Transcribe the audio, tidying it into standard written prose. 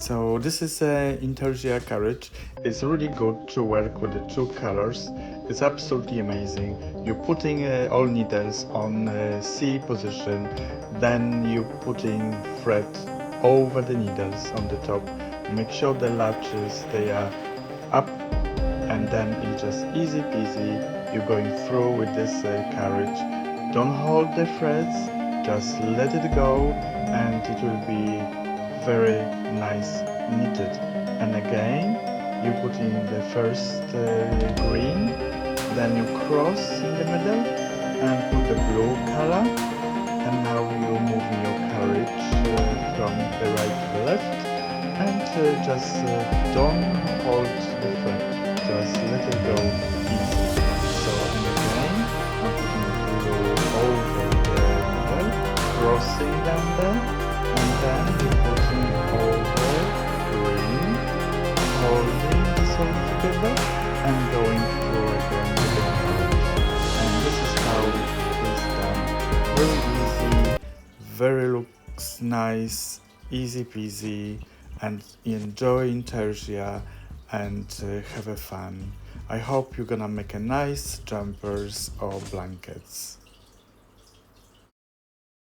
So this is a Intarsia carriage. It's really good to work with the two colors. It's absolutely amazing. You're putting all needles on C position, then you're putting thread over the needles on the top. Make sure the latches they are up, and then it's just easy peasy. You're going through with this carriage. Don't hold the threads, just let it go, and it will be very nice knitted. And again you put in the first green, then you cross in the middle and put the blue color, and now you're moving your carriage from the right to the left, and just don't hold the thread, just let it go easy. So and again I'm putting blue over the middle, crossing down there, and then you're putting over green, holding this all together and going through again with the carriage. And this is how it is done. Very easy, very looks nice, easy peasy, and enjoy Intarsia and have a fun. I hope you're gonna make a nice jumpers or blankets.